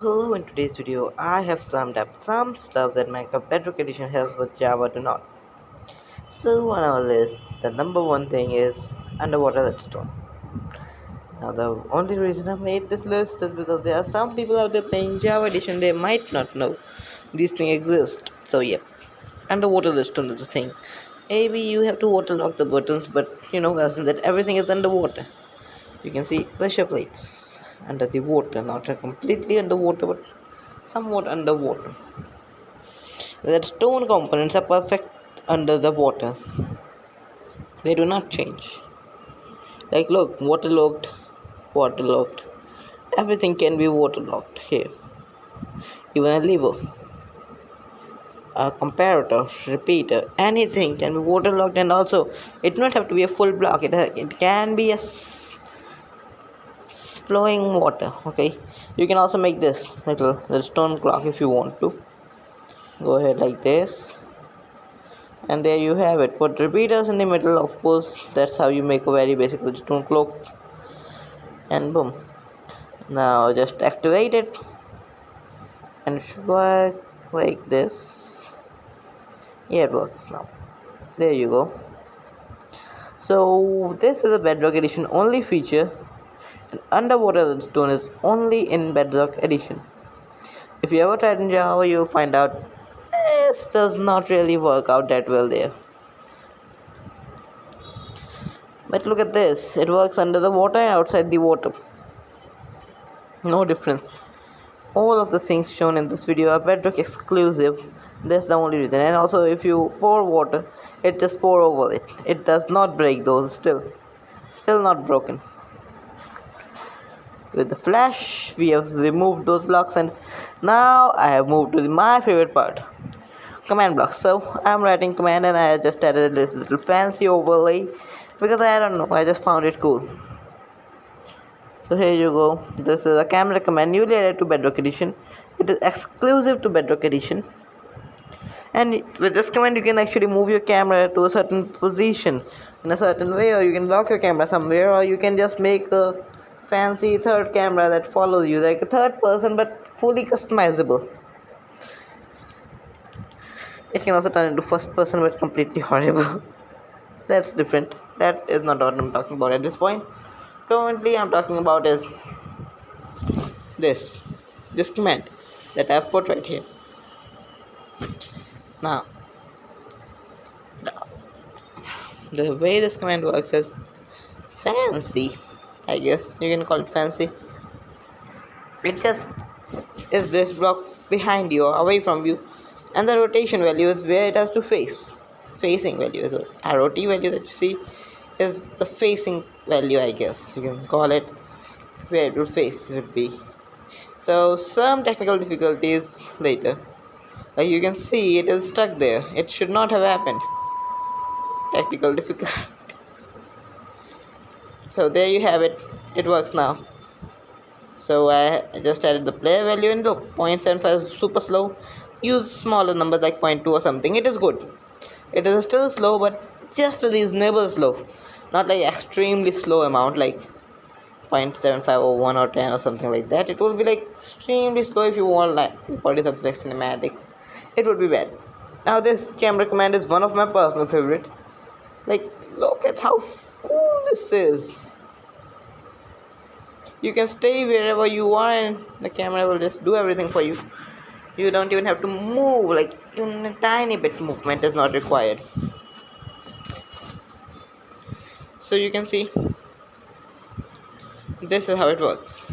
Hello, in today's video, I have summed up some stuff that make the bedrock edition helps but Java do not. So on our list, the number one thing is underwater redstone. Now the only reason I made this list is because there are some people out there playing Java edition, they might not know these things exist. So yep, underwater redstone is the thing. Maybe you have to waterlock the buttons, but as in that everything is underwater. You can see pressure plates under the water, not completely underwater, but somewhat underwater. The stone components are perfect under the water. They do not change. Like look, waterlocked, waterlocked. Everything can be waterlocked here. Even a lever, a comparator, repeater, anything can be waterlocked, and also it do not have to be a full block. It can be a flowing water. Okay, you can also make this little stone clock if you want to. Go ahead like this, and there you have it. Put repeaters in the middle, of course. That's how you make a very basic stone clock, and boom. Now just activate it and it should work like this. Yeah, it works now. There you go. So this is a bedrock edition only feature, and underwater redstone is only in bedrock edition. If you ever tried in Java, you'll find out this does not really work out that well there. But look at this, it works under the water and outside the water. No difference. All of the things shown in this video are bedrock exclusive. That's the only reason. And also, if you pour water, it just pour over it. It does not break those. Still not broken. With the flash, we have removed those blocks, and now I have moved to my favorite part, command blocks. So I'm writing command, and I just added a little fancy overlay because I don't know, I just found it cool. So here you go. This is a camera command newly added to Bedrock Edition. It is exclusive to Bedrock Edition. And with this command, you can actually move your camera to a certain position in a certain way, or you can lock your camera somewhere, or you can just make a fancy third camera that follows you, like a third person, but fully customizable. It can also turn into first person, but completely horrible. That's different. That is not what I'm talking about at this point. Currently, I'm talking about is this command that I've put right here. Now the way this command works is fancy. I guess you can call it fancy. It just is this block behind you or away from you, and the rotation value is where it has to face. Facing value is a ROT value that you see is the facing value, I guess you can call it, where it will face would be. So some technical difficulties later. Like you can see, it is stuck there. It should not have happened. Technical difficulty. So there you have it. It works now. So I just added the player value in the 0.75 super slow. Use smaller numbers like 0.2 or something. It is good. It is still slow, but just a reasonable slow. Not like extremely slow amount like 0.75 or 1 or 10 or something like that. It will be like extremely slow if you want like recording something like cinematics. It would be bad. Now this camera command is one of my personal favorite. Like look at how cool this is. You can stay wherever you are and the camera will just do everything for you. You don't even have to move, like even a tiny bit movement is not required. So you can see this is how it works.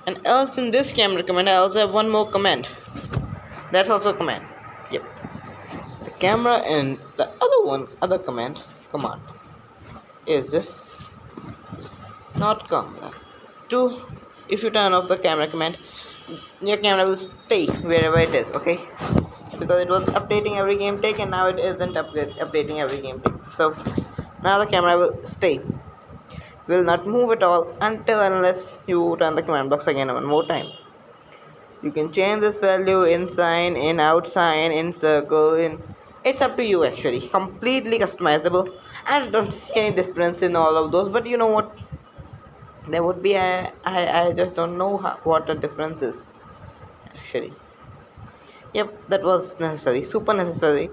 And else in this camera command I also have one more command. That's also a command. Yep. The camera and the other command is not camera. Two, if you turn off the camera command, your camera will stay wherever it is, okay? Because it was updating every game take, and now it isn't updating every game take. So now the camera will stay, will not move at all until unless you turn the command box again one more time. You can change this value in sign, in out sign, in circle, in it's up to you actually. Completely customizable. I don't see any difference in all of those, but you know what? There would be I just don't know what the difference is actually. Yep, that was necessary, super necessary.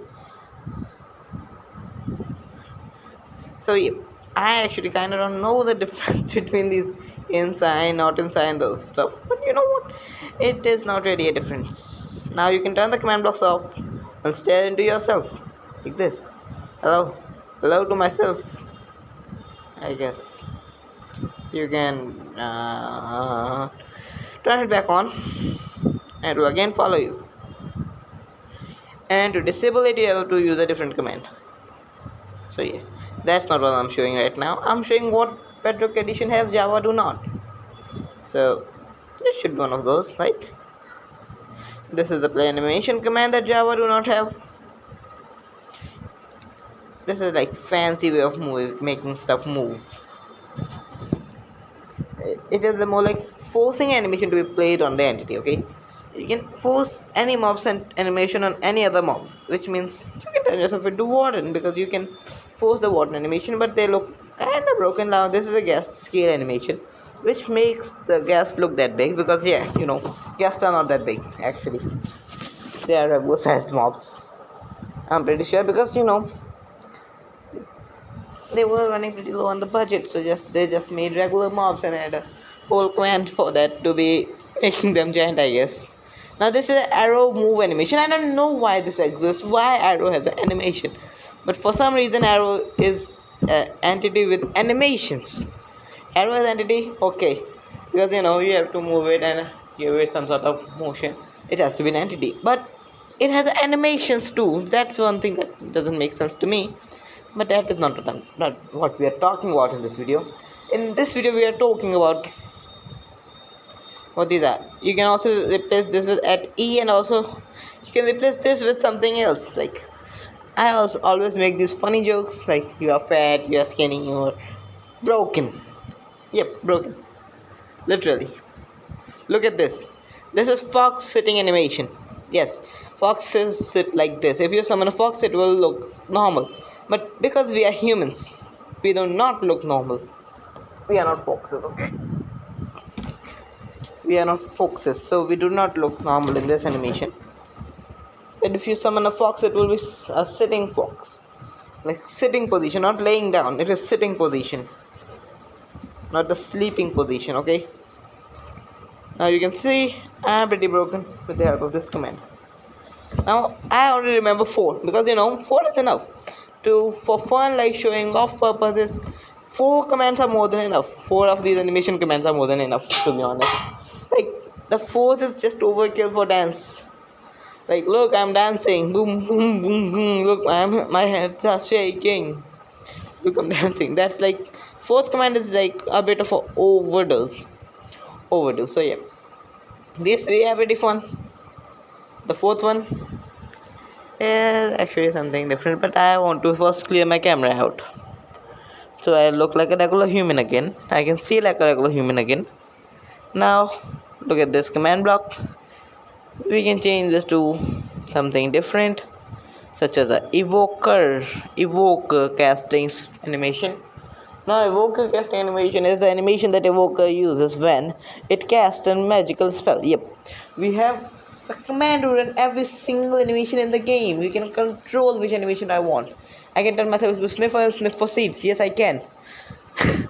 So yep, I actually kind of don't know the difference between these inside, not inside, those stuff. But you know what? It is not really a difference. Now you can turn the command blocks off and stare into yourself like this. Hello, hello to myself. I guess you can turn it back on, and it will again follow you. And to disable it, you have to use a different command. So yeah, that's not what I'm showing right now. I'm showing what Bedrock Edition has, Java do not. So this should be one of those, right? This is the play animation command that Java do not have. This is like fancy way of making stuff move. It is the more like forcing animation to be played on the entity. Okay, you can force any mob's animation on any other mob, which means you can turn yourself into warden because you can force the warden animation, but they look kind of broken now. This is a guest scale animation, which makes the guest look that big because yeah, guests are not that big actually. They are regular sized mobs. I'm pretty sure because they were running pretty low on the budget, so they just made regular mobs and had a whole command for that to be making them giant, I guess. Now this is an arrow move animation. I don't know why this exists, why arrow has an animation, but for some reason arrow is an entity with animations. Arrow as entity, okay, because you have to move it and give it some sort of motion. It has to be an entity, but it has animations too. That's one thing that doesn't make sense to me. But that is not what we are talking about in this video. In this video, we are talking about what is that. You can also replace this with at E, and also you can replace this with something else. Like I also always make these funny jokes like you are fat, you are skinny, you are broken. Yep, broken. Literally. Look at this. This is fox sitting animation. Yes, foxes sit like this. If you summon a fox, it will look normal. But because we are humans, we do not look normal. We are not foxes, okay? We are not foxes, so we do not look normal in this animation. And if you summon a fox, it will be a sitting fox. Like sitting position, not laying down. It is sitting position. Not the sleeping position, okay? Now you can see I am pretty broken with the help of this command. Now I only remember 4 because 4 is enough. For fun, like showing off purposes, 4 commands are more than enough. 4 of these animation commands are more than enough, to be honest. Like the 4th is just overkill for dance. Like look, I'm dancing, boom boom boom boom. Look, my hands are shaking. Look, I'm dancing. That's like 4th command is like a bit of a overdue. So yeah, these 3 are pretty fun. The 4th one is actually something different, but I want to first clear my camera out so I look like a regular human again. I can see like a regular human again. Now look at this command block. We can change this to something different, such as a evoker casting animation. Now evoker casting animation is the animation that evoker uses when it casts a magical spell. Yep, we have a command to run every single animation in the game. We can control which animation I want. I can tell myself to sniff and sniff for seeds. Yes, I can.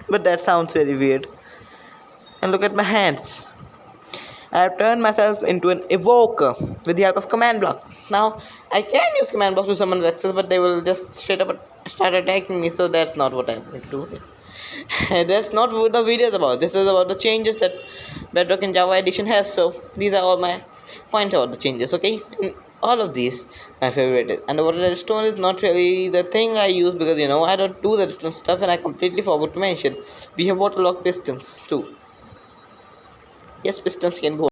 But that sounds very weird. And look at my hands. I have turned myself into an evoker with the help of command blocks. Now, I can use command blocks to summon vexes, but they will just straight up start attacking me, so that's not what I'm going to do. That's not what the video is about. This is about the changes that Bedrock in Java Edition has. So, these are all my points about the changes, okay? And all of these, my favorite is underwater redstone is not really the thing I use because I don't do the redstone stuff, and I completely forgot to mention we have waterlock pistons too. Yes, pistons can be